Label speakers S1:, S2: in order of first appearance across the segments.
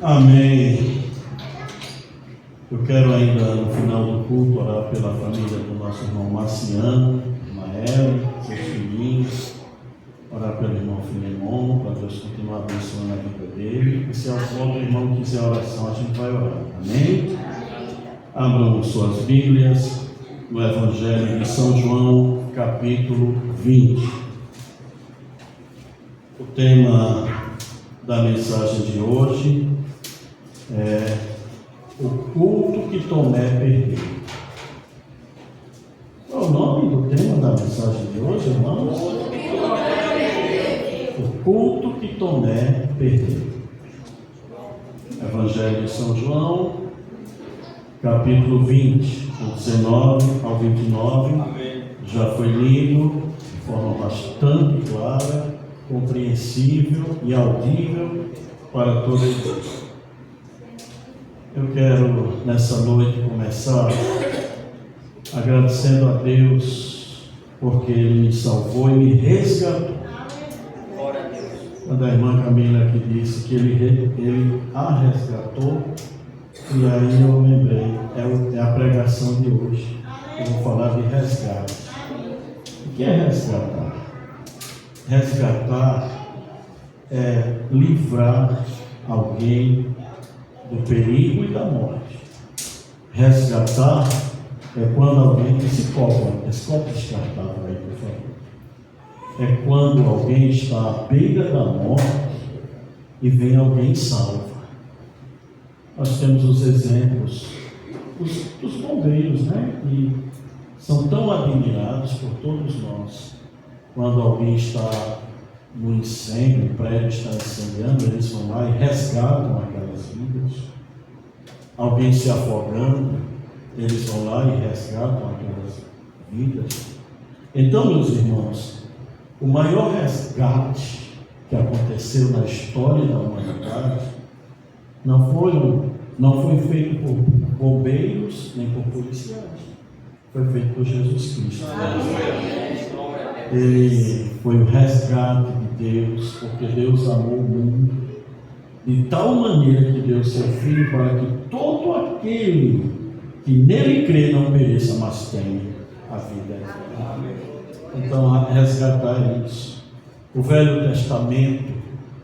S1: Amém. Eu quero ainda, no final do culto, orar pela família do nosso irmão Marciano, Mael, seus filhinhos, orar pelo irmão Filemon, para Deus continuar abençoando a vida dele. E se algum irmão quiser oração, a gente vai orar. Amém? Abram suas Bíblias no Evangelho de São João, capítulo 20. O tema da mensagem de hoje é o culto que Tomé perdeu. Qual é o nome do tema da mensagem de hoje, irmãos? O culto que Tomé perdeu. Evangelho de São João, capítulo 20, do 19 ao 29. Amém. Já foi lido de forma bastante clara, compreensível e audível para toda a igreja. Eu quero nessa noite começar agradecendo a Deus porque Ele me salvou e me resgatou. Quando a irmã Camila aqui disse que ele a resgatou, e aí eu lembrei, é a pregação de hoje. Eu vou falar de resgate. O que é resgatar? Resgatar é livrar alguém do perigo e da morte. Resgatar é quando alguém, esse copo descartável aí, por favor. É quando alguém está à beira da morte e vem alguém salva. Nós temos os exemplos dos bombeiros, né? Que são tão admirados por todos nós. Quando alguém está no incêndio, o prédio está incendiando, eles vão lá e resgatam aquelas vidas. Alguém se afogando, eles vão lá e resgatam aquelas vidas. Então, meus irmãos, o maior resgate que aconteceu na história da humanidade não foi feito por bombeiros nem por policiais, foi feito por Jesus Cristo. Ele foi o resgate de Deus, porque Deus amou o mundo de tal maneira que deu seu Filho para que todo aquele que nele crê não pereça, mas tenha a vida eterna. Então, resgatar é isso. O Velho Testamento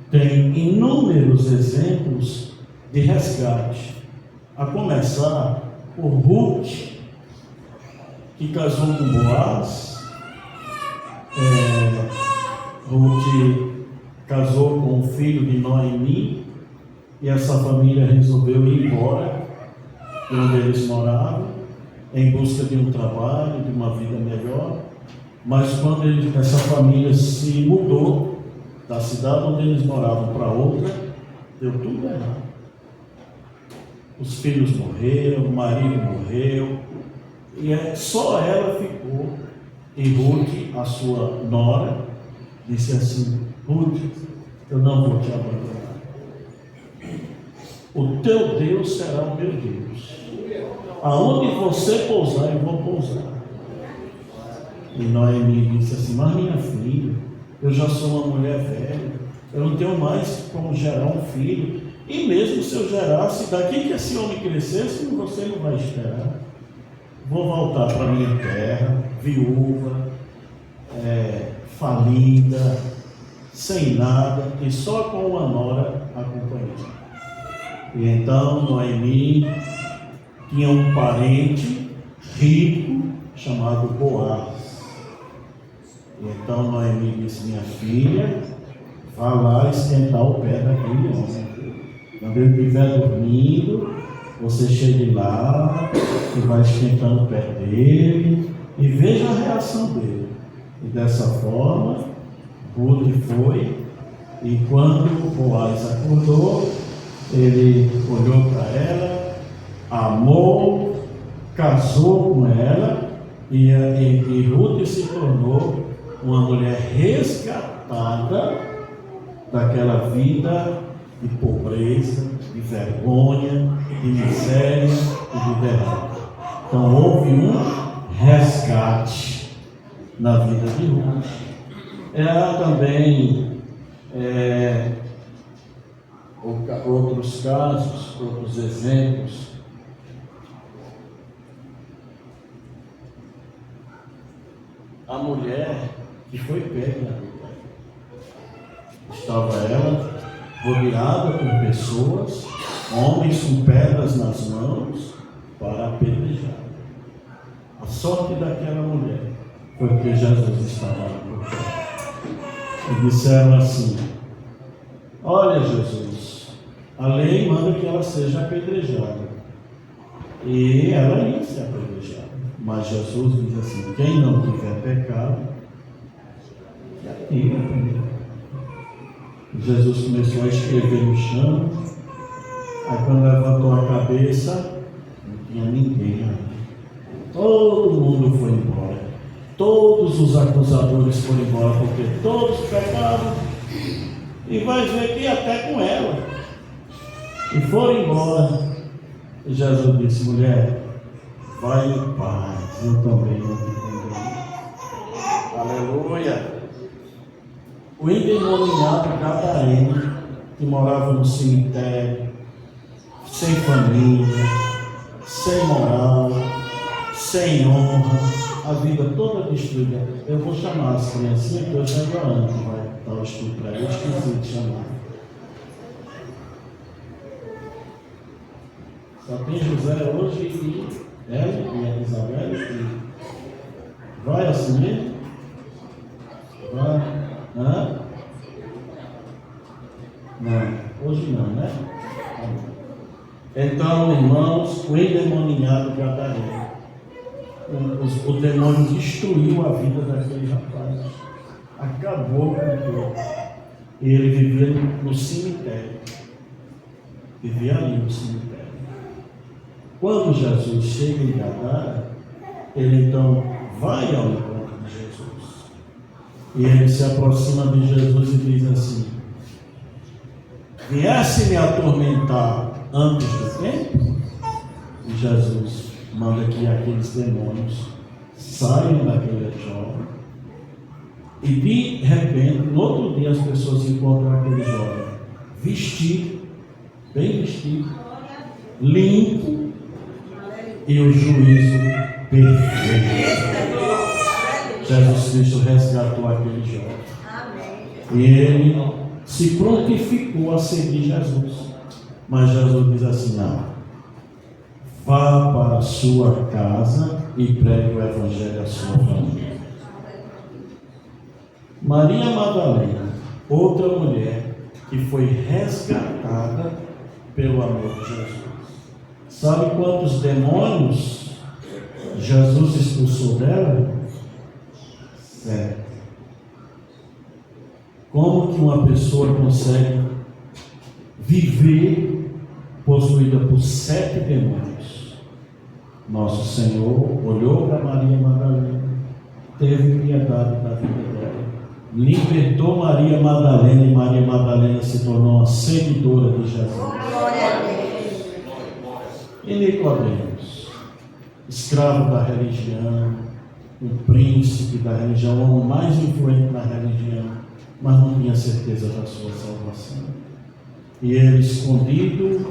S1: tem inúmeros exemplos de resgate, a começar por Ruth, que casou com Boaz. Ruth casou com o filho de Noemi, e essa família resolveu ir embora de onde eles moravam, em busca de um trabalho, de uma vida melhor. Mas quando essa família se mudou da cidade onde eles moravam para outra, deu tudo errado. Os filhos morreram, o marido morreu, e só ela ficou. E Ruth, a sua nora, disse assim: Ruth, eu não vou te abandonar. O teu Deus será o meu Deus. Aonde você pousar, eu vou pousar. E Noemi disse assim: mas minha filha, eu já sou uma mulher velha, eu não tenho mais como gerar um filho. E mesmo se eu gerasse, daqui que esse homem crescesse, você não vai esperar. Vou voltar para minha terra, viúva, falida, sem nada, e só com uma nora acompanhando. E então Noemi tinha um parente rico chamado Boaz. E então Noemi disse: minha filha, vá lá esquentar o pé daquele homem. Quando ele estiver dormindo, você chegue lá e vai esquentando o pé dele e veja a reação dele. E dessa forma, Ruth foi, e quando Boaz acordou, ele olhou para ela, amou, casou com ela, e Ruth se tornou uma mulher resgatada daquela vida de pobreza, de vergonha, de miséria e de derrota. Então houve um resgate na vida de Ruth. Ela também outros casos, outros exemplos. A mulher que foi pega na vida. Estava ela rodeada por pessoas, homens com pedras nas mãos, para apedrejar. A sorte daquela mulher foi porque Jesus estava lá por perto. E disseram assim: olha, Jesus, a lei manda que ela seja apedrejada. E ela ia ser apedrejada. Mas Jesus diz assim: quem não tiver pecado, que atire a primeira. Jesus começou a escrever no chão. Aí quando levantou a cabeça, não tinha ninguém ali. Todo mundo foi embora. Todos os acusadores foram embora, porque todos pecaram. E vai ver que até com ela. E foram embora. E Jesus disse: mulher, vai em paz, eu também não te condeno. Aleluia. O endemoniado gadareno, que morava no cemitério, sem família, sem moral, sem honra, a vida toda destruída. Eu vou chamar as criancinhas, que eu chego antes, vai dar o estudo para eles, esqueci de chamar. Só tem José hoje e ela e a Isabel. Vai assim mesmo? Vai. Hã? Não, hoje não, né? Então, irmãos, o endemoniado gadareno, o demônio destruiu a vida daquele rapaz, acabou com tudo. E ele vivia no cemitério, vivia ali no cemitério. Quando Jesus chega em Gadara, ele então vai ao encontro de Jesus. E ele se aproxima de Jesus e diz assim: viesse me atormentar antes do tempo? E Jesus manda que aqueles demônios saiam daquele jovem. E de repente, no outro dia, as pessoas encontram aquele jovem vestido, bem vestido, limpo, e o juízo perfeito. Jesus Cristo resgatou aquele jovem. E ele se prontificou a seguir Jesus. Mas Jesus diz assim: não, vá para a sua casa e pregue o evangelho à sua família. Maria Madalena, outra mulher que foi resgatada pelo amor de Jesus. Sabe quantos demônios Jesus expulsou dela? 7. Como que uma pessoa consegue viver possuída por 7 demônios? Nosso Senhor olhou para Maria Madalena, teve piedade da vida dela, libertou Maria Madalena, e Maria Madalena se tornou uma seguidora de Jesus. E Nicodemos, escravo da religião, o príncipe da religião, o homem mais influente na religião, mas não tinha certeza da sua salvação. E ele, escondido,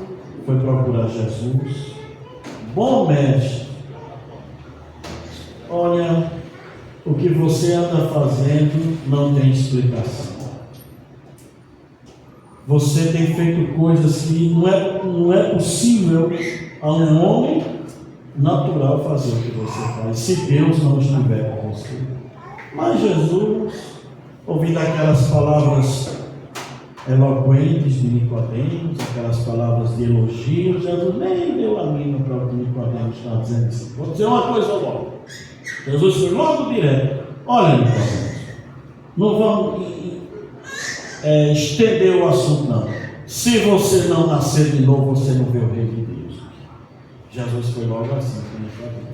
S1: foi procurar Jesus. Bom mestre, olha, o que você anda fazendo não tem explicação. Você tem feito coisas que não é possível a um homem natural fazer o que você faz, se Deus não estiver com você. Mas Jesus, ouvindo aquelas palavras eloquentes de Nicodemos, aquelas palavras de elogio, Jesus nem deu a mínima para o que Nicodemos estava dizendo assim. Vou dizer uma coisa logo. Jesus foi logo direto: olha, Nicodemos, não vamos estender o assunto, não. Se você não nascer de novo, você não vê o reino de Deus. Jesus foi logo assim com Nicodemos.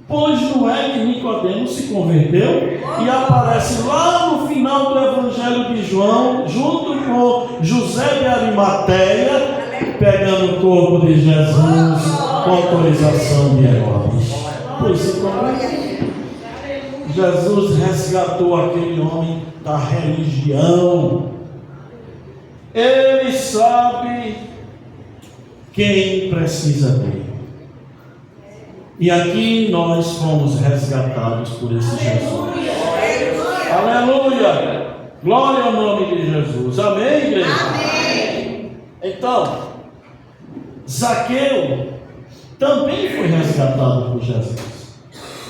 S1: Pois não é que Nicodemos se converteu e aparece lá no final do Evangelho de João, junto com José de Arimateia, pegando o corpo de Jesus com autorização de Herodes. Pois se converteu. Jesus resgatou aquele homem da religião. Ele sabe quem precisa dele. E aqui nós fomos resgatados por esse Jesus. Aleluia! Glória ao nome de Jesus. Amém, igreja? Amém. Então, Zaqueu também foi resgatado por Jesus.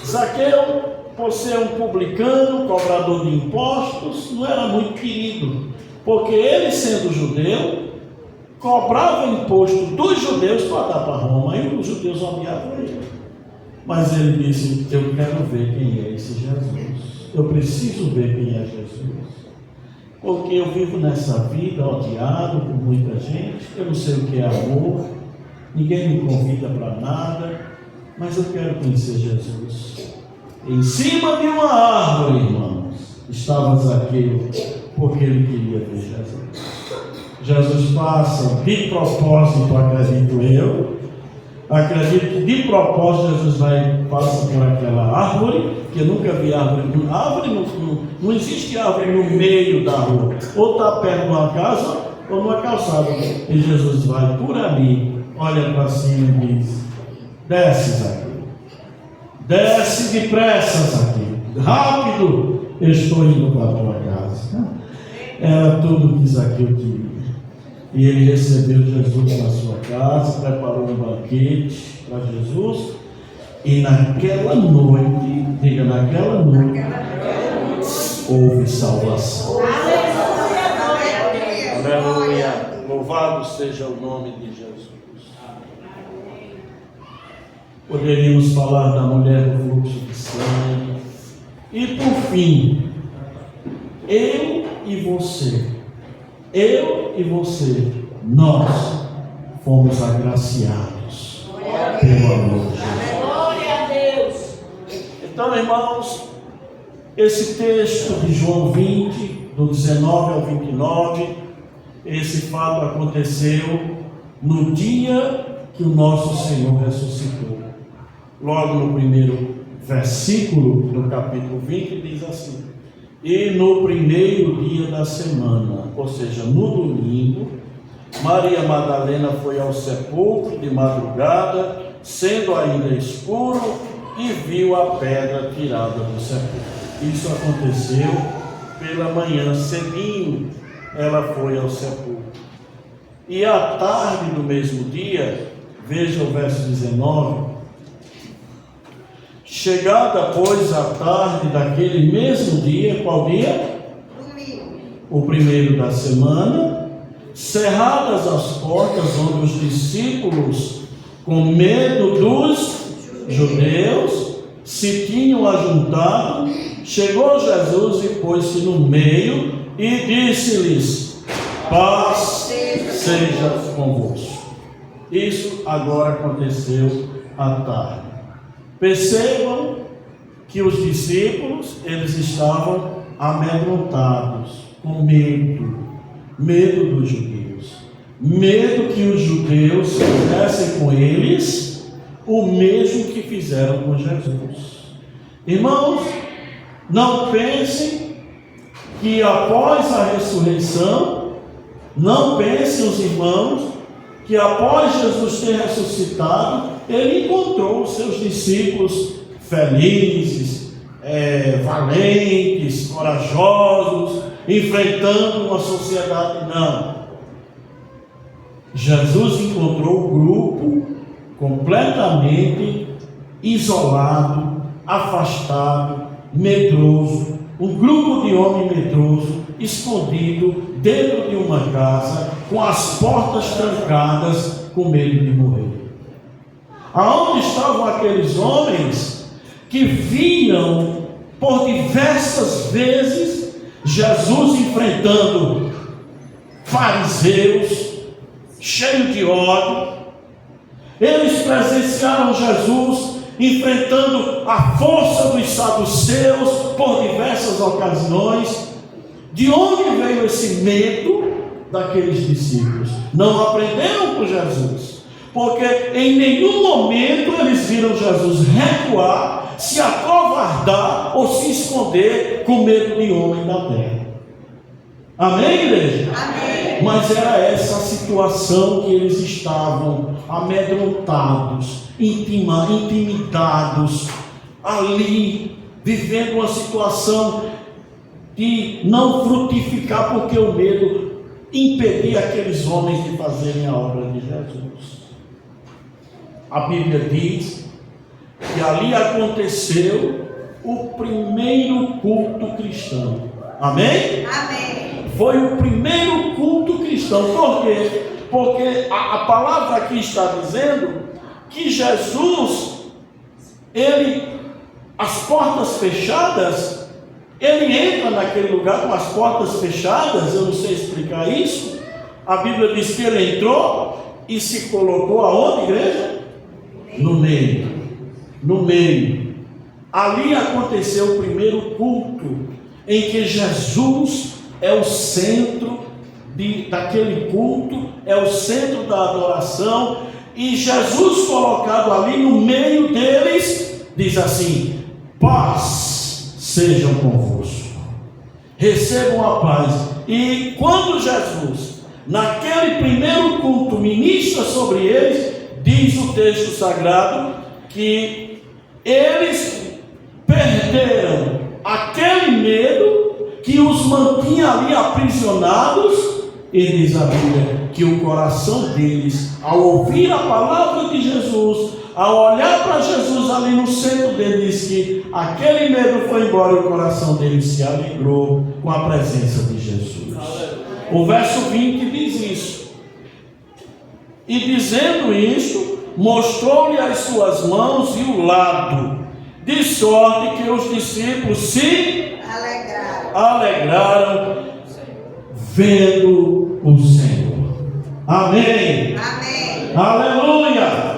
S1: Zaqueu, por ser um publicano, cobrador de impostos, não era muito querido, porque ele, sendo judeu, cobrava imposto dos judeus para dar para Roma, e os judeus odiavam ele. Mas ele disse: eu quero ver quem é esse Jesus, eu preciso ver quem é Jesus, porque eu vivo nessa vida odiado por muita gente, eu não sei o que é amor, ninguém me convida para nada, mas eu quero conhecer Jesus. Em cima de uma árvore, irmãos, estava Zaqueu, porque ele queria ver Jesus. Jesus passa de propósito, acredito que de propósito Jesus passa por aquela árvore, que eu nunca vi árvore. Não existe árvore no meio da rua, ou está perto de uma casa ou numa calçada. E Jesus vai por ali, olha para cima e diz: desce, Zaqueu, desce depressa, Zaqueu, rápido, eu estou indo para a tua casa. Era tudo que Zaqueu queria. E ele recebeu Jesus na sua casa, preparou um banquete para Jesus, e naquela noite, diga, naquela noite, houve salvação. Aleluia! Louvado seja o nome de Jesus. Poderíamos falar da mulher do fluxo de sangue. E por fim, eu e você, nós fomos agraciados pelo amor de Jesus. Glória a Deus. Então, irmãos, esse texto de João 20, do 19 ao 29, esse fato aconteceu no dia que o nosso Senhor ressuscitou. Logo no primeiro versículo do capítulo 20 diz assim: e no primeiro dia da semana, ou seja, no domingo, Maria Madalena foi ao sepulcro de madrugada, sendo ainda escuro, e viu a pedra tirada do sepulcro. Isso aconteceu pela manhã, cedinho, ela foi ao sepulcro. E à tarde do mesmo dia, veja o verso 19, chegada, pois, a tarde daquele mesmo dia, qual dia? Domingo. O primeiro da semana, cerradas as portas, onde os discípulos, com medo dos judeus, se tinham ajuntado, chegou Jesus e pôs-se no meio e disse-lhes: paz seja convosco. Isso agora aconteceu à tarde. Percebam que os discípulos, eles estavam amedrontados, com medo dos judeus, medo que os judeus fizessem com eles o mesmo que fizeram com Jesus. Irmãos, não pensem que após a ressurreição, não pensem os irmãos que após Jesus ter ressuscitado, ele encontrou os seus discípulos felizes, valentes, corajosos, enfrentando uma sociedade. Não. Jesus encontrou o grupo completamente isolado, afastado, medroso, um grupo de homem medroso, escondido dentro de uma casa, com as portas trancadas, com medo de morrer. Aonde estavam aqueles homens que viam por diversas vezes Jesus enfrentando fariseus, cheios de ódio? Eles presenciaram Jesus enfrentando a força dos saduceus por diversas ocasiões. De onde veio esse medo daqueles discípulos? Não aprenderam com Jesus, porque em nenhum momento eles viram Jesus recuar, se acovardar ou se esconder com medo de homem da terra. Amém, igreja? Amém. Mas era essa a situação que eles estavam, amedrontados, intimidados, ali, vivendo uma situação de não frutificar, porque o medo impedia aqueles homens de fazerem a obra de Jesus. A Bíblia diz que ali aconteceu o primeiro culto cristão. Amém?
S2: Amém.
S1: Foi o primeiro culto cristão. Por quê? Porque a palavra aqui está dizendo que Jesus, as portas fechadas, ele entra naquele lugar com as portas fechadas. Eu não sei explicar isso. A Bíblia diz que ele entrou e se colocou aonde, igreja? No meio. No meio. Ali aconteceu o primeiro culto, em que Jesus é o centro daquele culto, é o centro da adoração, e Jesus colocado ali no meio deles, diz assim: paz sejam convosco, recebam a paz. E quando Jesus, naquele primeiro culto, ministra sobre eles, diz o texto sagrado que eles perderam aquele medo que os mantinha ali aprisionados, e diz a Bíblia que o coração deles, ao ouvir a palavra de Jesus, ao olhar para Jesus ali no centro deles, diz que aquele medo foi embora e o coração deles se alegrou com a presença de Jesus. O verso 20 diz isso. E dizendo isto, mostrou-lhe as suas mãos e o lado, de sorte que os discípulos se alegraram vendo o Senhor. Amém.
S2: Amém.
S1: Aleluia.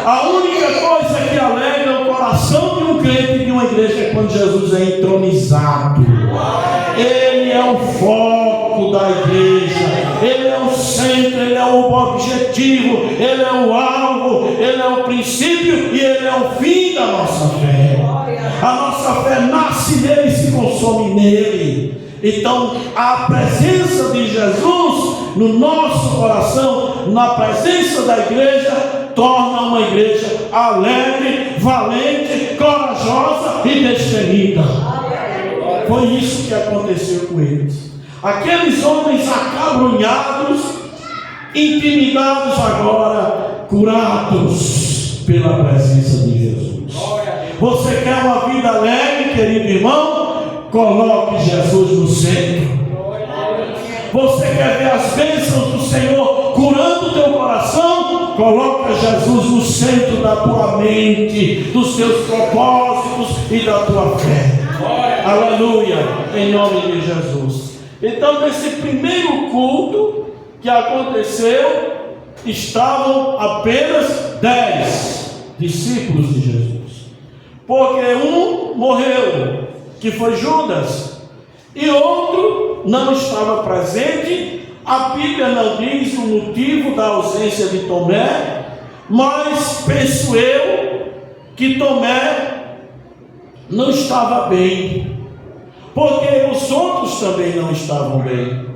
S1: A única coisa que alegra o coração de um crente de uma igreja é quando Jesus é entronizado. Ele é o foco da igreja, ele é o centro, ele é o objetivo, ele é o alvo, ele é o princípio e ele é o fim da nossa fé. A nossa fé nasce nele e se consome nele. Então, a presença de Jesus no nosso coração, na presença da igreja, torna uma igreja alegre, valente, corajosa e destemida. Foi isso que aconteceu com eles. Aqueles homens acabrunhados, intimidados, agora curados pela presença de Jesus. Você quer uma vida alegre, querido irmão? Coloque Jesus no centro. Você quer ver as bênçãos do Senhor curando o teu coração? Coloca Jesus no centro da tua mente, dos teus propósitos e da tua fé. Aleluia, em nome de Jesus. Então, nesse primeiro culto que aconteceu, estavam apenas 10 discípulos de Jesus, porque um morreu, que foi Judas, e outro não estava presente. A Bíblia não diz o motivo da ausência de Tomé, mas penso eu que Tomé não estava bem, porque os outros também não estavam bem.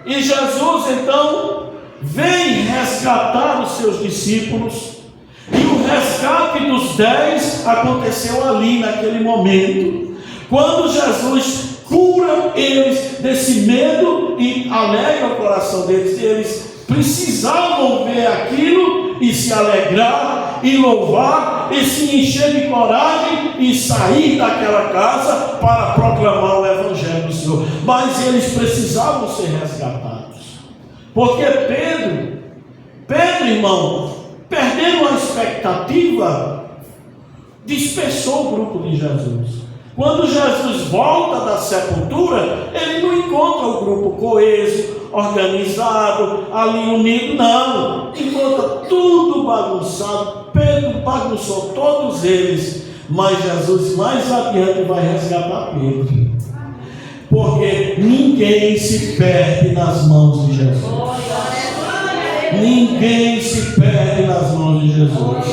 S1: E Jesus então vem resgatar os seus discípulos, e o resgate dos 10 aconteceu ali naquele momento, quando Jesus cura eles desse medo e alegra o coração deles. Eles precisavam ver aquilo e se alegrar e louvar e se encher de coragem e sair daquela casa para proclamar o Evangelho do Senhor. Mas eles precisavam ser resgatados, porque Pedro, irmão, perdendo a expectativa, dispersou o grupo de Jesus. Quando Jesus volta da sepultura, ele não encontra o grupo coeso, organizado, ali unido, não. Encontra tudo bagunçado. Pedro bagunçou todos eles, mas Jesus mais adiante vai resgatar Pedro, porque ninguém se perde nas mãos de Jesus. Ninguém se perde nas mãos de Jesus.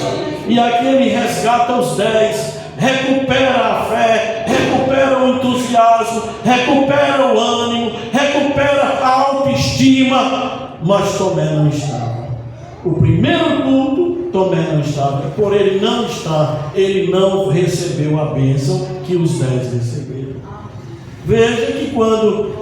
S1: E aqui ele resgata os 10, recupera a fé, recupera o entusiasmo, recupera o ânimo, recupera a autoestima estima, mas Tomé não estava. O primeiro culto, Tomé não estava. Por ele não estar, ele não recebeu a bênção que os 10 receberam. Veja que quando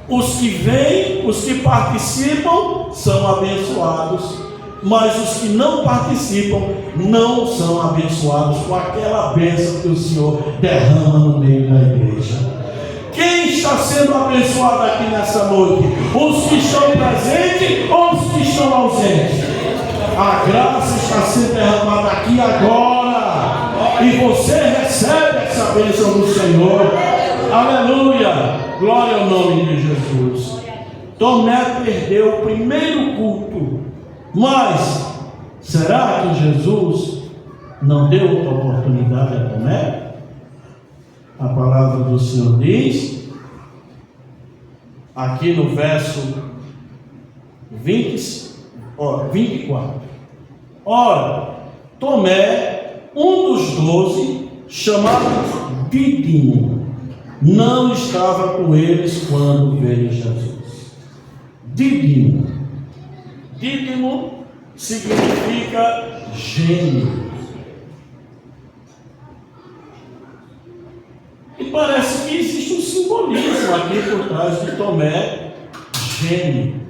S1: os que vêm, os que participam, são abençoados, mas os que não participam não são abençoados com aquela bênção que o Senhor derrama no meio da igreja. Quem está sendo abençoado aqui nessa noite? Os que estão presentes ou os que estão ausentes? A graça está sendo derramada aqui agora, e você recebe essa bênção do Senhor. Aleluia, glória ao nome de Jesus. Tomé perdeu o primeiro culto, mas será que Jesus não deu outra oportunidade a Tomé? A palavra do Senhor diz, aqui no verso 24: ora, Tomé, um dos 12, chamado Dídimo, não estava com eles quando veio Jesus. Dídimo. Dídimo significa gênio. E parece que existe um simbolismo aqui por trás de Tomé, gênio.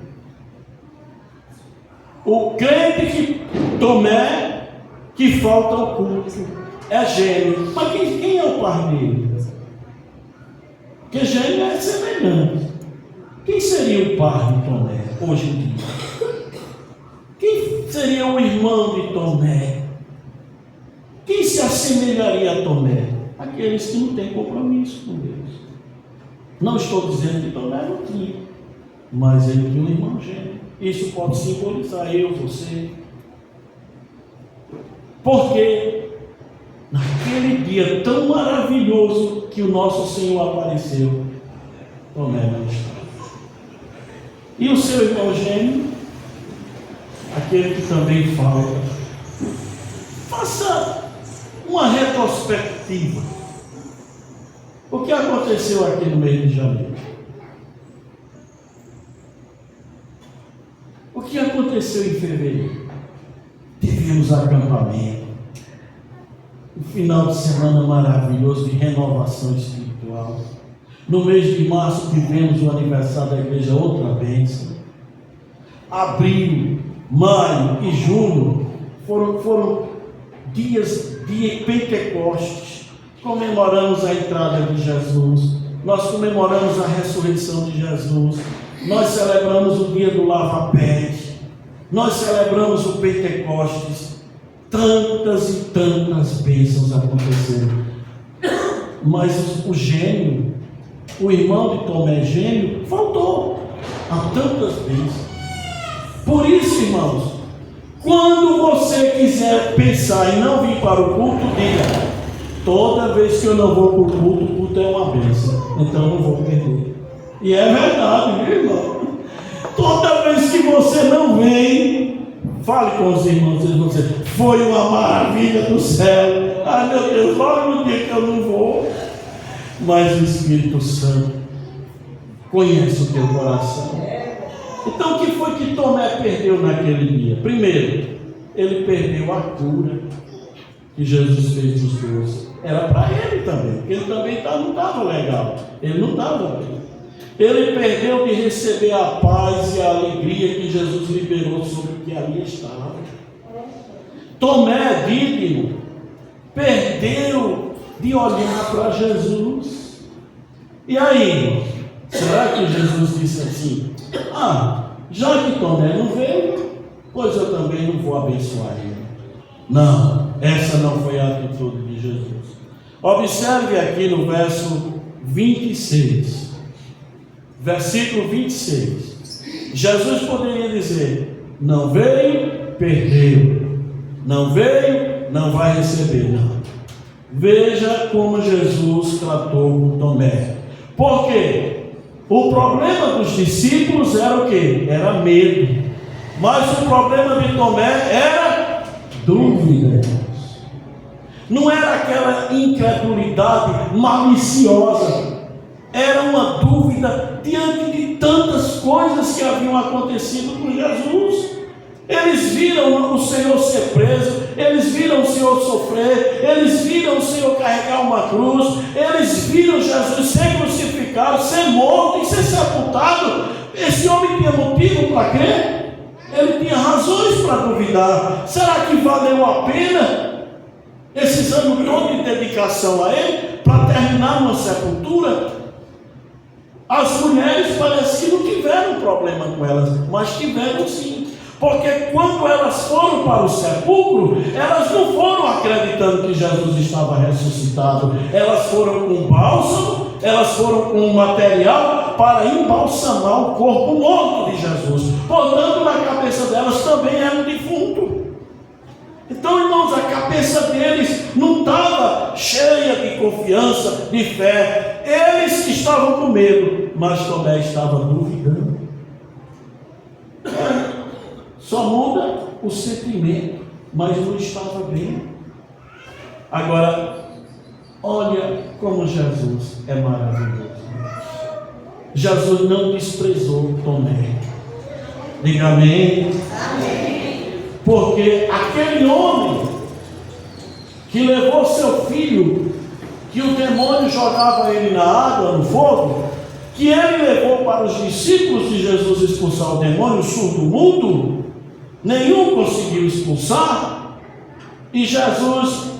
S1: O crente que Tomé, que falta o culto, é gênio. Mas quem é o par dele? Porque gênio é semelhante. Quem seria o par de Tomé hoje em dia? Quem seria o irmão de Tomé? Quem se assemelharia a Tomé? Aqueles que não têm compromisso com Deus. Não estou dizendo que Tomé não tinha, mas ele tinha um irmão gêmeo. Isso pode simbolizar eu, você. Porque naquele dia tão maravilhoso que o nosso Senhor apareceu, Tomé não estava. E o seu irmão gêmeo, aquele que também falta. Faça uma retrospectiva. O que aconteceu aqui no mês de janeiro? O que aconteceu em fevereiro? Tivemos acampamento, um final de semana maravilhoso de renovação espiritual. No mês de março tivemos o aniversário da igreja, outra bênção. Abril, maio e junho foram dias de Pentecostes. Comemoramos a entrada de Jesus, nós comemoramos a ressurreição de Jesus, nós celebramos o dia do lava-pés, nós celebramos o Pentecostes. Tantas e tantas bênçãos aconteceram. Mas o gênio, o irmão de Tomé gênio, faltou a tantas bênçãos. Por isso, irmãos, quando você quiser pensar em não vir para o culto, diga: toda vez que eu não vou para o culto é uma bênção, então eu não vou perder. E é verdade, viu, irmão? Toda vez que você não vem, fale com os irmãos e você: foi uma maravilha do céu. Ai meu Deus, olha no dia que eu não vou. Mas o Espírito Santo conhece o teu coração. Então o que foi que Tomé perdeu naquele dia? Primeiro, ele perdeu a cura que Jesus fez dos 12. Era para ele também, porque ele também não estava legal. Ele não estava bem. Ele perdeu de receber a paz e a alegria que Jesus liberou sobre o que ali estava. Tomé, Dídimo, perdeu de olhar para Jesus. E aí, será que Jesus disse assim: já que Tomé não veio, pois eu também não vou abençoar ele? Não, essa não foi a atitude de Jesus. Observe aqui no verso 26. Versículo 26. Jesus poderia dizer: não veio, perdeu. Não veio, não vai receber. Não. Veja como Jesus tratou com Tomé. Por quê? O problema dos discípulos era o quê? Era medo. Mas o problema de Tomé era dúvida. Não era aquela incredulidade maliciosa. Era uma dúvida diante de tantas coisas que haviam acontecido com Jesus. Eles viram o Senhor ser preso, eles viram o Senhor sofrer, eles viram o Senhor carregar uma cruz, eles viram Jesus ser crucificado, ser morto e ser sepultado. Esse homem tinha motivo para crer? Ele tinha razões para duvidar. Será que valeu a pena esses anos todos de dedicação a ele para terminar numa sepultura? As mulheres parece que não tiveram problema com elas, mas tiveram sim. Porque quando elas foram para o sepulcro, elas não foram acreditando que Jesus estava ressuscitado. Elas foram com bálsamo, elas foram com material para embalsamar o corpo morto de Jesus. Portanto, na cabeça delas também era um defunto. Então, irmãos, a cabeça deles não estava cheia de confiança, de fé. Eles estavam com medo, mas Tomé estava duvidando. Só muda o sentimento, mas não estava bem. Agora, olha como Jesus é maravilhoso. Jesus não desprezou Tomé. Diga amém. Amém. Porque aquele homem que levou seu filho, que o demônio jogava ele na água, no fogo, que ele levou para os discípulos de Jesus expulsar o demônio, o surdo mudo, nenhum conseguiu expulsar. E Jesus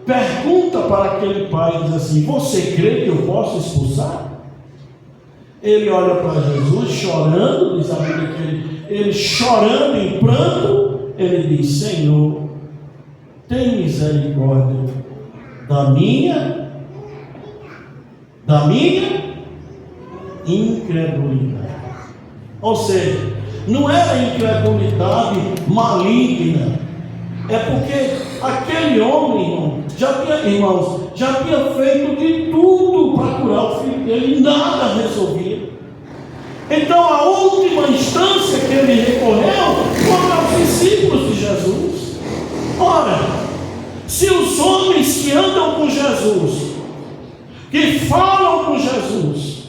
S1: pergunta para aquele pai e diz assim: você crê que eu posso expulsar? Ele olha para Jesus chorando, diz a Bíblia que ele chorando em pranto, ele diz: Senhor, tem misericórdia da minha incredulidade. Ou seja, não era incredulidade maligna, é porque aquele homem, irmãos, já tinha feito de tudo para curar o filho dele e nada resolvia. Então a última instância que ele recorreu foi aos discípulos de Jesus. Ora, se os homens que andam com Jesus, que falam com Jesus,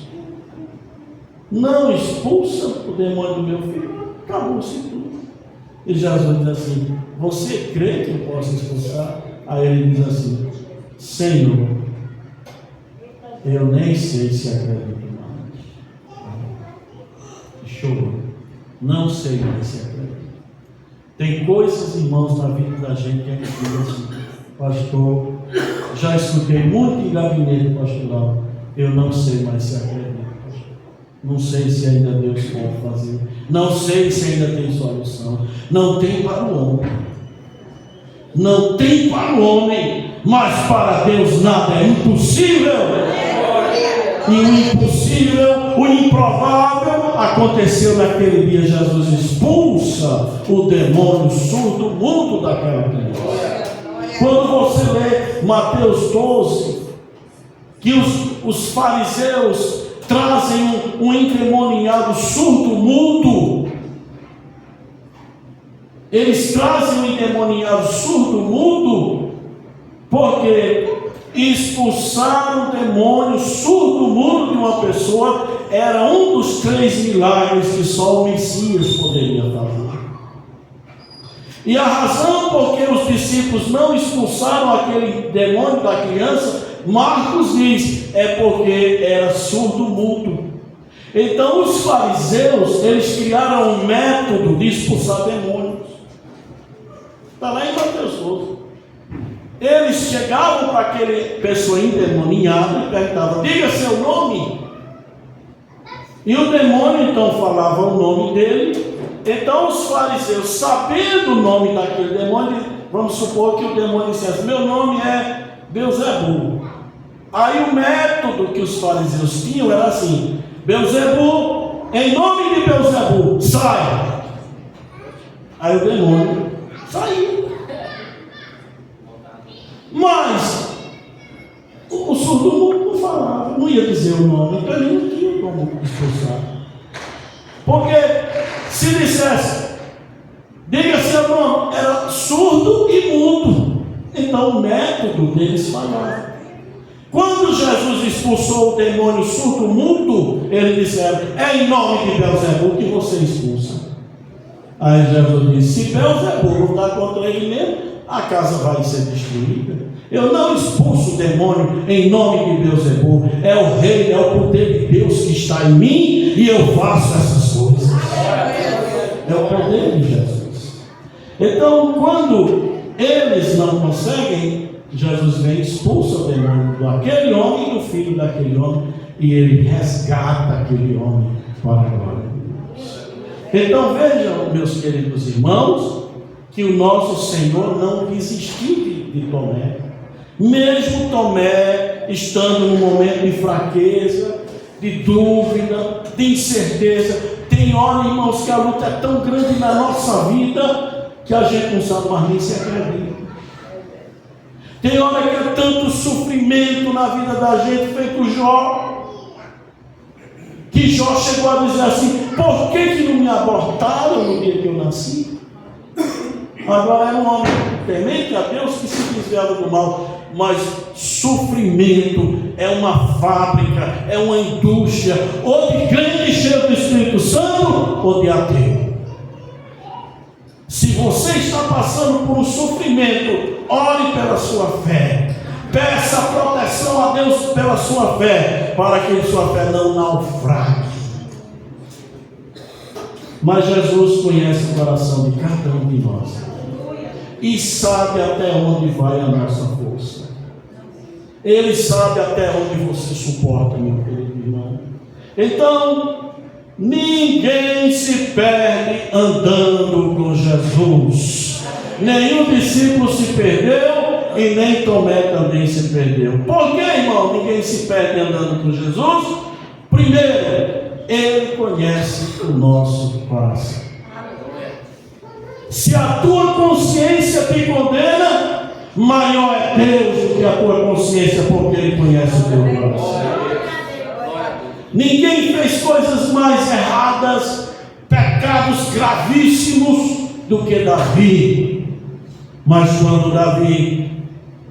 S1: não expulsam o demônio do meu filho, acabou-se tudo. E Jesus diz assim: você crê que eu posso expulsar? Aí ele diz assim: Senhor, eu nem sei se acredito mais. Chorou. Não sei mais se acredito. Tem coisas, irmãos, na vida da gente que a gente diz assim: pastor, já escutei muito em gabinete pastoral, eu não sei mais se acredito. Não sei se ainda Deus pode fazer. Não sei se ainda tem solução. Não tem para o homem. Não tem para o homem. Mas para Deus nada é impossível. E o impossível, o improvável, aconteceu naquele dia. Jesus expulsa o demônio surdo mudo daquela criança. Quando você lê Mateus 12, que os fariseus trazem um endemoniado surdo mudo. Eles trazem um endemoniado surdo mudo porque expulsar o demônio surdo mudo de uma pessoa era um dos 3 milagres que só o Messias poderia fazer. E a razão por que os discípulos não expulsaram aquele demônio da criança, Marcos diz, é porque era surdo mudo. Então os fariseus, eles criaram um método de expulsar demônios. Está lá em Mateus 12. Eles chegavam para aquela pessoa endemoniada e perguntavam: diga seu nome. E o demônio então falava o nome dele. Então os fariseus, sabendo o nome daquele demônio, vamos supor que o demônio dissesse: meu nome é Beelzebu. Aí o método que os fariseus tinham era assim: Beelzebu, em nome de Beelzebu, sai. Aí o demônio saiu. Mas o surdo não falava, não ia dizer o nome, então ele não tinha como expulsar. Porque se dissesse, diga seu nome, era surdo e mudo. Então o método deles falhava. Quando Jesus expulsou o demônio surdo mudo, eles disseram: é em nome de Beelzebul que você expulsa. Aí Jesus disse: se Beelzebul lutar contra ele mesmo, a casa vai ser destruída. Eu não expulso o demônio em nome de Beelzebul. É o reino, é o poder de Deus que está em mim, e eu faço essas coisas. É o poder de Jesus. Então, quando eles não conseguem, Jesus vem e expulsa o demônio daquele homem e do filho daquele homem, e ele resgata aquele homem para a glória de Deus. Então vejam, meus queridos irmãos, que o nosso Senhor não desistiu de Tomé. Mesmo Tomé estando num momento de fraqueza, de dúvida, de incerteza. Tem hora, irmãos, que a luta é tão grande na nossa vida que a gente não sabe mais nem se acredita. Tem hora que é tanto sofrimento na vida da gente, feito Jó, que Jó chegou a dizer assim: por que não me abortaram no dia que eu nasci? Agora é um homem temente a Deus que se desviava do mal, mas sofrimento é uma fábrica, é uma indústria, ou de crente cheio do Espírito Santo, ou de ateu. Se você está passando por um sofrimento, ore pela sua fé, peça proteção a Deus pela sua fé, para que sua fé não naufrague. Mas Jesus conhece o coração de cada um de nós e sabe até onde vai a nossa força. Ele sabe até onde você suporta, meu querido irmão. Então, ninguém se perde andando com Jesus. Nenhum discípulo se perdeu e nem Tomé também se perdeu. Por que, irmão, ninguém se perde andando com Jesus? Primeiro, Ele conhece o nosso coração. Se a tua consciência te condena, maior é Deus do que a tua consciência, porque Ele conhece o teu coração. Ninguém fez coisas mais erradas, pecados gravíssimos, do que Davi. Mas quando Davi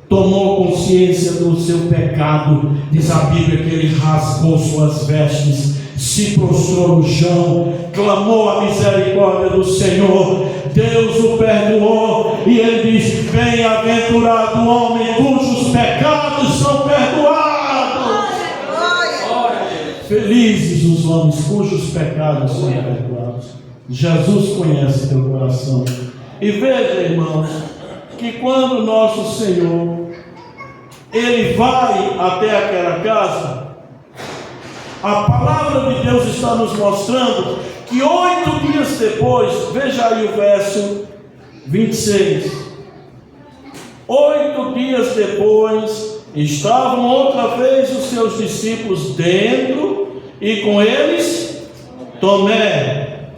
S1: tomou consciência do seu pecado, diz a Bíblia que ele rasgou suas vestes, se prostrou no chão, clamou a misericórdia do Senhor. Deus o perdoou e ele diz: bem-aventurado o homem cujos pecados são perdoados. Felizes os homens cujos pecados são perdoados. Jesus conhece teu coração. E veja, irmãos, que quando o nosso Senhor Ele vai até aquela casa, a palavra de Deus está nos mostrando que 8 dias depois, veja aí o verso 26. 8 dias depois, estavam outra vez os seus discípulos dentro, e com eles Tomé.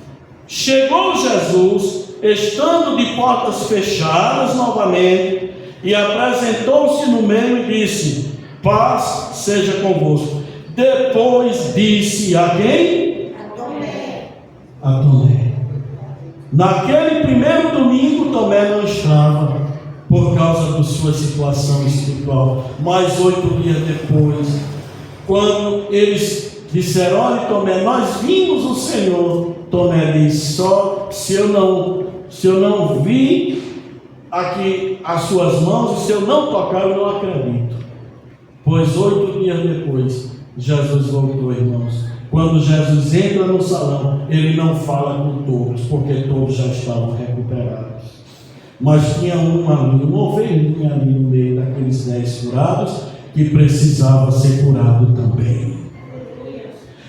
S1: Chegou Jesus, estando de portas fechadas novamente, e apresentou-se no meio e disse: paz seja convosco. Depois disse a quem? A Tomé. Naquele primeiro domingo, Tomé não estava, por causa da sua situação espiritual. Mas 8 dias depois, quando eles disseram: olha, Tomé, nós vimos o Senhor. Tomé disse: só se eu não vi aqui as suas mãos, e se eu não tocar, eu não acredito. Pois 8 dias depois, Jesus voltou, irmãos. Quando Jesus entra no salão, ele não fala com todos, porque todos já estavam recuperados. Mas tinha uma ovelhinha ali no meio daqueles 10 curados, que precisava ser curado também.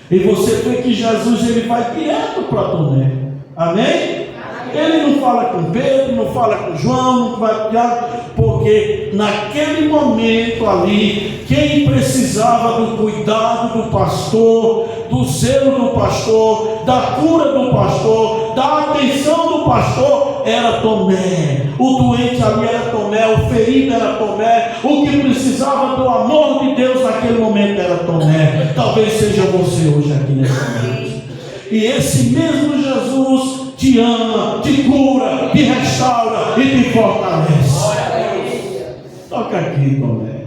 S1: E você vê que Jesus ele vai direto para Tomé. Amém? Ele não fala com Pedro, não fala com João, não vai piar, porque naquele momento ali, quem precisava do cuidado do pastor, do zelo do pastor, da cura do pastor, da atenção do pastor, era Tomé. O doente ali era Tomé, o ferido era Tomé, o que precisava do amor de Deus naquele momento era Tomé. Talvez seja você hoje aqui nessa noite. E esse mesmo Jesus te ama, te cura, te restaura e te fortalece. Toca aqui, Tomé.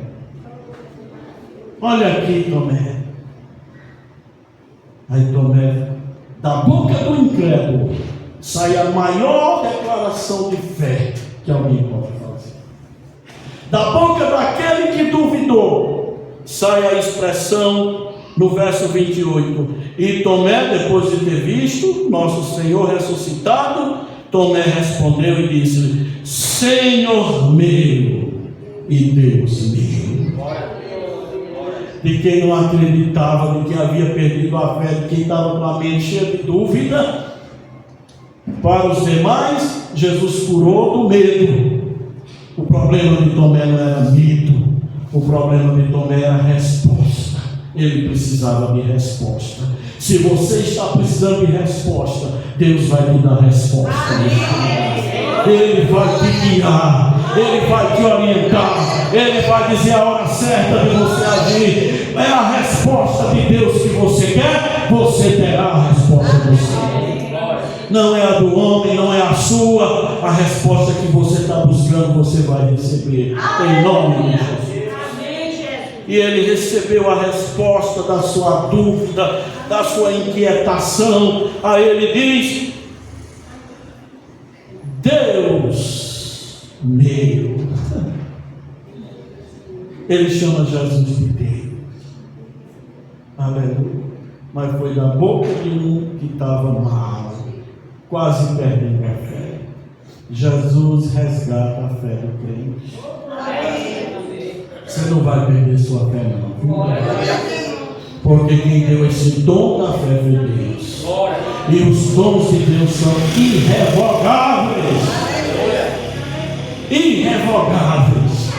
S1: Olha aqui, Tomé. Aí Tomé, da boca do incrédulo, sai a maior declaração de fé que alguém pode fazer. Da boca daquele que duvidou, sai a expressão no verso 28. E Tomé, depois de ter visto nosso Senhor ressuscitado, Tomé respondeu e disse: Senhor meu e Deus meu. De quem não acreditava, de quem havia perdido a fé, de quem estava com a mente cheia de dúvida. Para os demais, Jesus curou do medo. O problema de Tomé não era mito, o problema de Tomé era resposta. Ele precisava de resposta. Se você está precisando de resposta, Deus vai lhe dar resposta. Ele vai te guiar, Ele vai te orientar, Ele vai dizer a hora certa de você agir. É a resposta de Deus que você quer, você terá a resposta do Senhor. Não é a do homem, não é a sua. A resposta que você está buscando, você vai receber em nome de Jesus. E ele recebeu a resposta da sua dúvida, da sua inquietação. Aí ele diz: Deus meu. Ele chama Jesus de Deus. Aleluia. Mas foi da boca de um que estava mal, quase perdendo a fé. Jesus resgata a fé do crente. Você não vai perder sua fé, não. Porque quem deu esse dom da fé foi Deus. E os dons de Deus são irrevogáveis. Irrevogáveis.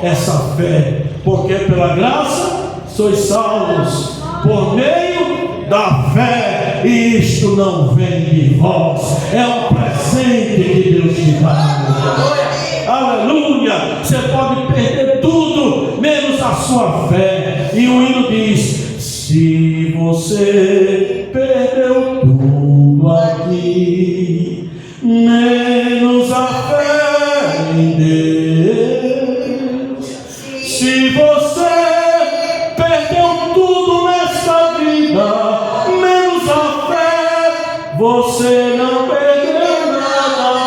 S1: Essa fé, porque pela graça sois salvos por meio da fé. E isto não vem de vós, é um presente que Deus te dá. Aleluia! Você pode perder tudo, menos a sua fé. E o hino diz: se você perdeu tudo aqui, menos a fé em Deus. Se você perdeu tudo nesta vida, menos a fé, você não perdeu nada.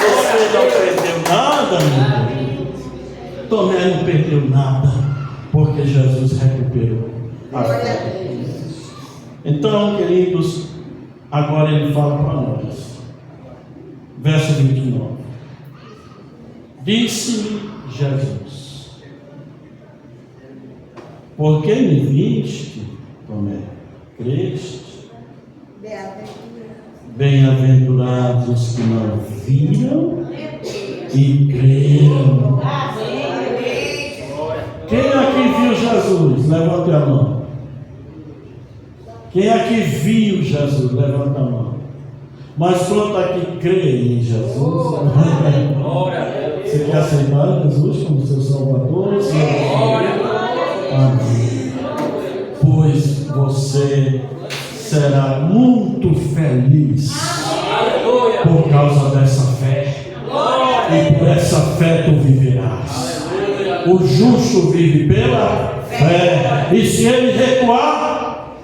S1: Você não perdeu nada, meu Deus. Tomé não perdeu nada, porque Jesus recuperou a fé. Então, queridos, agora ele fala para nós, verso 29. Disse-me Jesus: por que me viste, Tomé? Creste? Bem-aventurados os que não viram e creram. Quem aqui viu Jesus? Levante a mão. Quem aqui viu Jesus? Levanta a mão. Mas quanto aqui crê em Jesus? Você quer aceitar Jesus como seu Salvador? Amém. Pois você será muito feliz por causa dessa fé. E por essa fé tu viverás. O justo vive pela fé. E se ele recuar,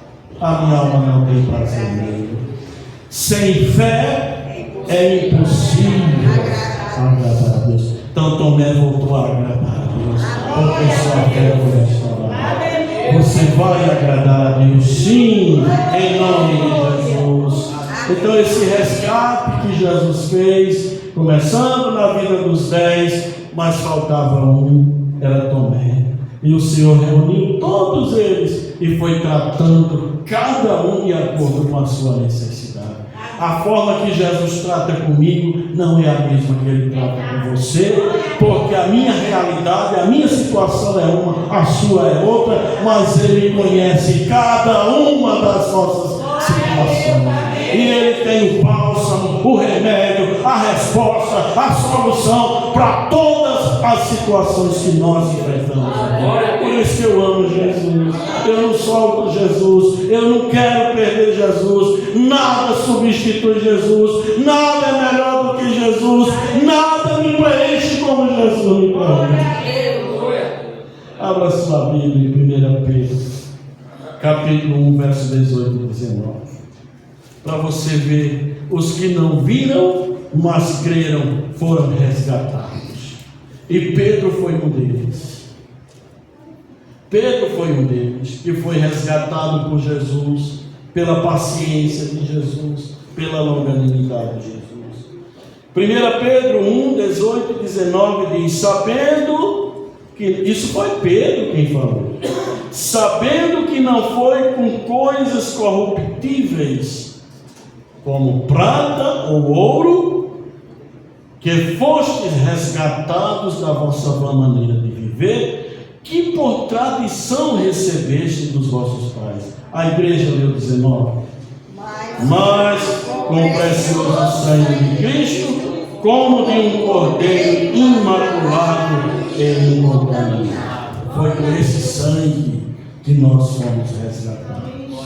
S1: a minha alma não tem prazer nele. Sem fé é impossível agradar a Deus. Então Tomé voltou a agradar a Deus, porque sua fé foi restaurada. Você vai agradar a Deus, sim, em nome de Jesus. Então esse resgate que Jesus fez, começando na vida dos 10, mas faltava um, era Tomé. E o Senhor reuniu todos eles e foi tratando cada um de acordo com a sua necessidade. A forma que Jesus trata comigo não é a mesma que Ele trata com você, porque a minha realidade, a minha situação é uma, a sua é outra, mas Ele conhece cada uma das nossas situações. E Ele tem o bálsamo, o remédio, a resposta, a solução para todas as situações que nós enfrentamos. Por isso que eu amo Jesus, eu não solto Jesus, eu não quero perder Jesus. Nada substitui Jesus, nada é melhor do que Jesus, nada me preenche como Jesus me permite. Abra sua Bíblia em 1 Pedro, capítulo 1, verso 18 e 19. Para você ver, os que não viram, mas creram, foram resgatados. E Pedro foi um deles. Pedro foi um deles, que foi resgatado por Jesus, pela paciência de Jesus, pela longanimidade de Jesus. 1 Pedro 1, 18 e 19 diz: sabendo que, isso foi Pedro quem falou, sabendo que não foi com coisas corruptíveis, como prata ou ouro, que fostes resgatados da vossa vã maneira de viver, que por tradição recebeste dos vossos pais. A igreja leu 19. Mas com precioso sangue de Cristo, como de um cordeiro imaculado e incontaminado. Foi com esse sangue que nós fomos resgatados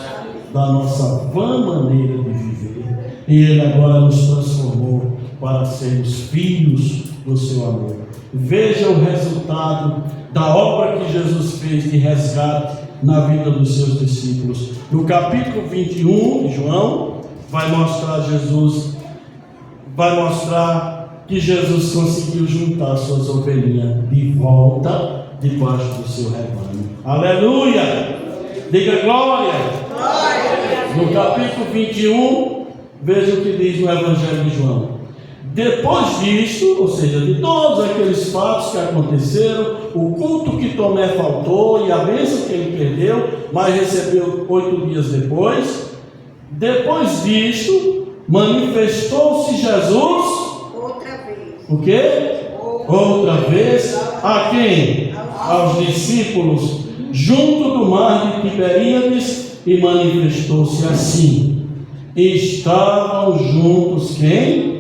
S1: da nossa vã maneira de viver, e Ele agora nos transformou para sermos filhos do seu amor. Veja o resultado da obra que Jesus fez de resgate na vida dos seus discípulos. No capítulo 21 de João, vai mostrar que Jesus conseguiu juntar suas ovelhinhas de volta debaixo do seu rebanho. Aleluia! Diga glória! Glória! No capítulo 21, veja o que diz no Evangelho de João. Depois disto, ou seja, de todos aqueles fatos que aconteceram, o culto que Tomé faltou e a bênção que ele perdeu, mas recebeu 8 dias depois. Depois disto, manifestou-se Jesus.
S2: Outra vez.
S1: O quê? Outra vez. A quem? Aos discípulos, junto do mar de Tiberíades, e manifestou-se assim. Estavam juntos quem?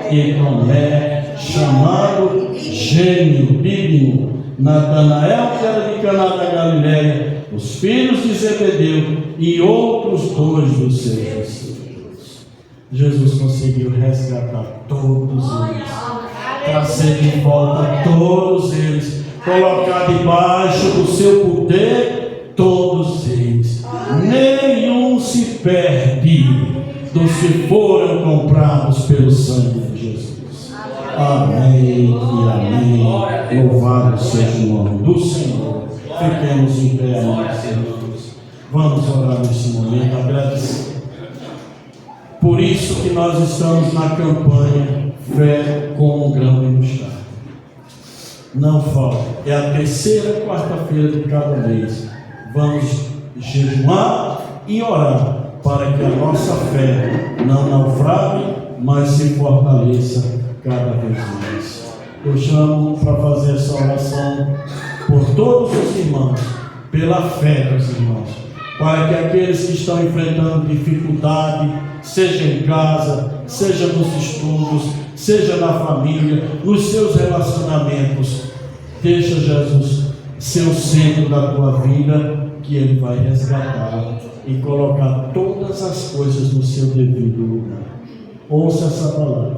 S1: E Tomé, chamado Gêmeo, Dídimo, Natanael, que era de Caná da Galileia, os filhos de Zebedeu e outros 2 dos seus discípulos. Jesus conseguiu resgatar todos eles, trazer de volta todos eles, colocar debaixo do seu poder todos eles. Nenhum se perde dos que foram comprados pelo sangue de Jesus. Amém e amém. Louvado seja o nome do Senhor. Fiquemos em pé, amados irmãos. Vamos orar nesse momento, agradecer. Por isso que nós estamos na campanha Fé com um grão de mostarda. Não falta. É a terceira quarta-feira de cada mês. Vamos jejuar e orar para que a nossa fé não naufrague, mas se fortaleça cada vez mais. Eu chamo para fazer essa oração por todos os irmãos, pela fé dos irmãos, para que aqueles que estão enfrentando dificuldade, seja em casa, seja nos estudos, seja na família, nos seus relacionamentos, deixa Jesus ser o centro da tua vida, que Ele vai resgatar e colocar todas as coisas no seu devido lugar. Ouça essa palavra.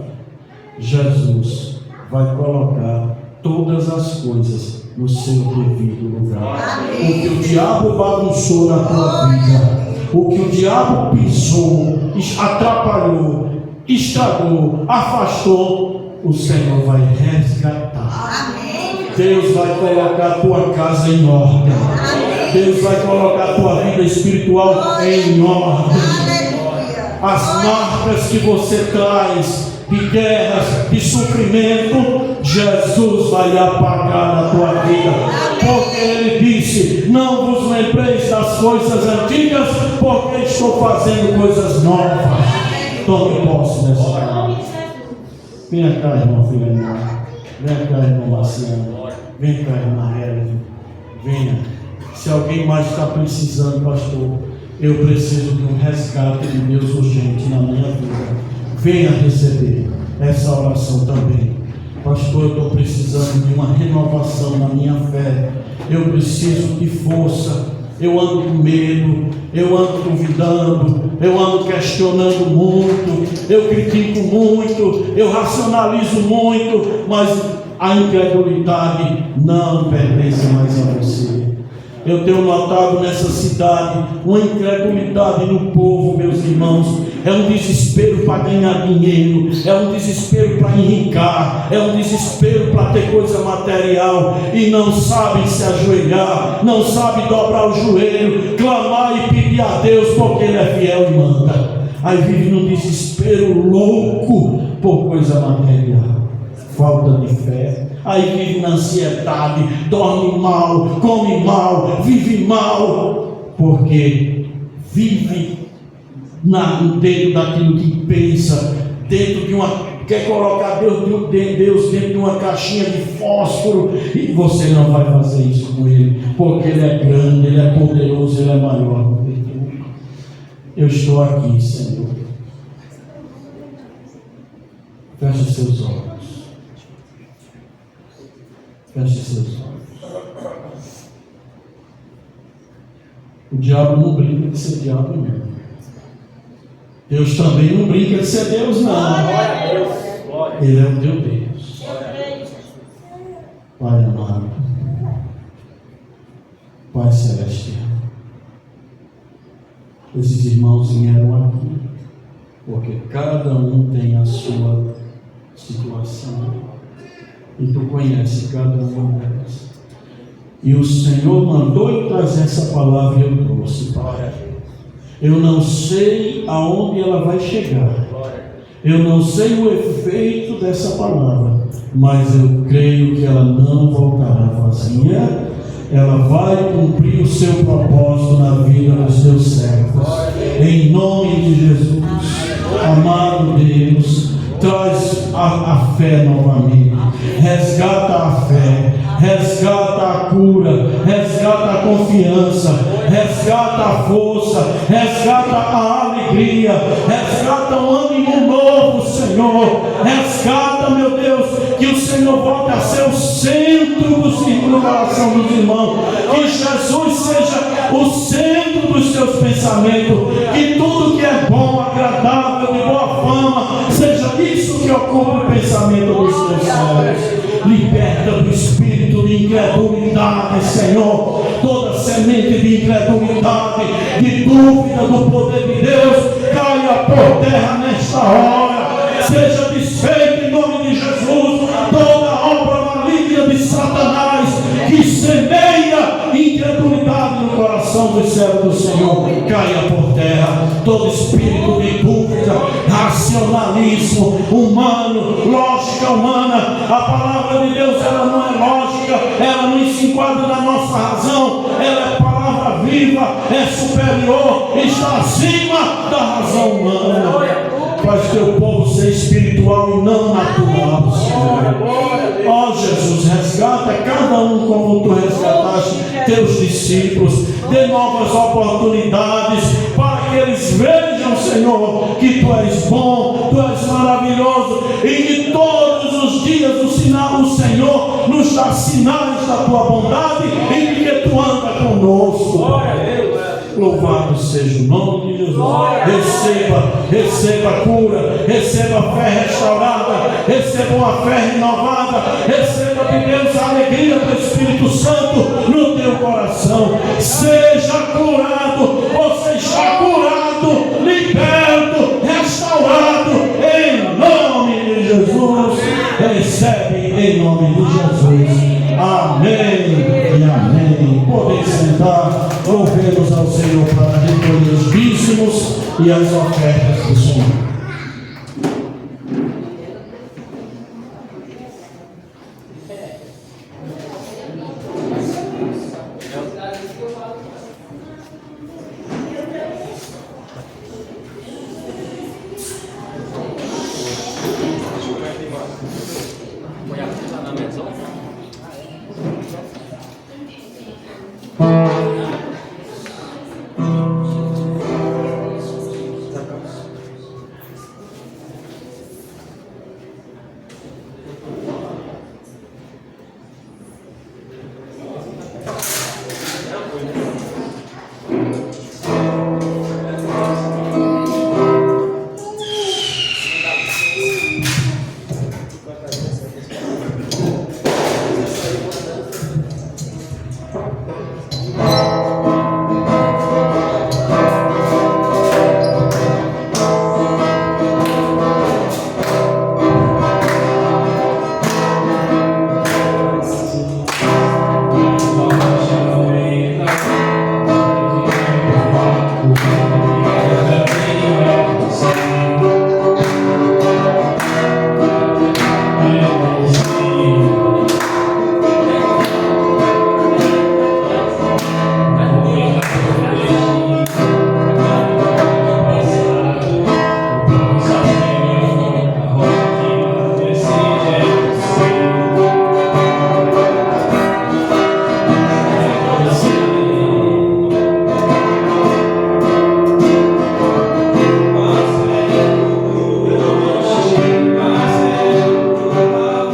S1: Jesus vai colocar todas as coisas no seu devido lugar. O que o diabo bagunçou na tua vida, o que o diabo pisou, atrapalhou, estragou, afastou, o Senhor vai resgatar. Deus vai colocar a tua casa em ordem. Deus vai colocar a tua vida espiritual em ordem. As marcas que você traz de guerras, de sofrimento, Jesus vai apagar na tua vida. Porque Ele disse: não vos lembreis das coisas antigas, porque estou fazendo coisas novas. Tome posse nessa palavra. Venha cá, irmão Filemão. Venha cá, irmão Marciano. Venha cá, irmã Hélio. Venha. Se alguém mais está precisando, pastor, eu preciso de um resgate de Deus urgente na minha vida. Venha receber essa oração também. Pastor, eu estou precisando de uma renovação na minha fé. Eu preciso de força. eu ando com medo, eu ando duvidando, eu ando questionando muito, eu critico muito, eu racionalizo muito, mas a incredulidade não pertence mais a você. Eu tenho notado nessa cidade uma incredulidade no povo, meus irmãos. É um desespero para ganhar dinheiro, é um desespero para enricar, é um desespero para ter coisa material, e não sabem se ajoelhar, não sabem dobrar o joelho, clamar e pedir a Deus, porque Ele é fiel e manda. Aí vive num desespero louco por coisa material, falta de fé. Aí vive na ansiedade, dorme mal, come mal, vive mal, porque vive dentro daquilo que pensa, dentro de uma, quer colocar Deus dentro de uma caixinha de fósforo, e você não vai fazer isso com Ele, porque Ele é grande, Ele é poderoso, Ele é maior. Eu estou aqui, Senhor. Feche seus olhos. Feche seus olhos. O diabo não brinca de ser diabo, não. Deus também não brinca de ser Deus, não. Ele é o teu Deus. Pai amado, Pai celestial, esses irmãos vieram aqui porque cada um tem a sua situação. E tu conhece cada uma delas. E o Senhor mandou eu trazer essa palavra e eu trouxe, Pai. Eu não sei aonde ela vai chegar. Eu não sei o efeito dessa palavra. Mas eu creio que ela não voltará vazia. Ela vai cumprir o seu propósito na vida dos teus servos. Em nome de Jesus. Amado Deus, traz a fé novamente, resgata a fé, resgata a cura, resgata a confiança, resgata a força, resgata a alegria, resgata um ânimo novo, Senhor. Resgata, meu Deus, que o Senhor volte a ser o centro do coração dos irmãos, que Jesus seja o centro dos seus pensamentos, que tudo que é bom, agradável, de boa fama, seja isso que ocupa o pensamento dos teus servos. Liberta do espírito de incredulidade, Senhor, toda semente de incredulidade, de dúvida do poder de Deus, caia por terra nesta hora, seja desfeita em nome de Jesus toda obra maligna de Satanás que semeia incredulidade no coração dos servos do Senhor, caia por terra. Todo espírito de dúvida, racionalismo humano, lógica humana, a palavra de Deus, ela não é lógica, ela não se enquadra na nossa razão, ela é palavra viva, é superior, está acima da razão humana. Faz teu povo ser espiritual e não natural, Senhor. Ó Jesus, resgata cada um como tu resgataste teus discípulos, dê novas oportunidades para que eles vejam, Senhor, que tu és bom, tu és maravilhoso, e que todos os dias o Senhor nos dá sinais da tua bondade e de que tu anda conosco. Louvado seja o nome de Jesus. Receba cura, receba fé restaurada, receba uma fé renovada, receba de Deus a alegria do Espírito Santo no teu coração. Seja curado, você está curado, liberto, restaurado em nome de Jesus. Recebe em nome de Jesus. Amém e amém. Podem sentar. Louvemos ao Senhor para recolher os dízimos e as ofertas do Senhor.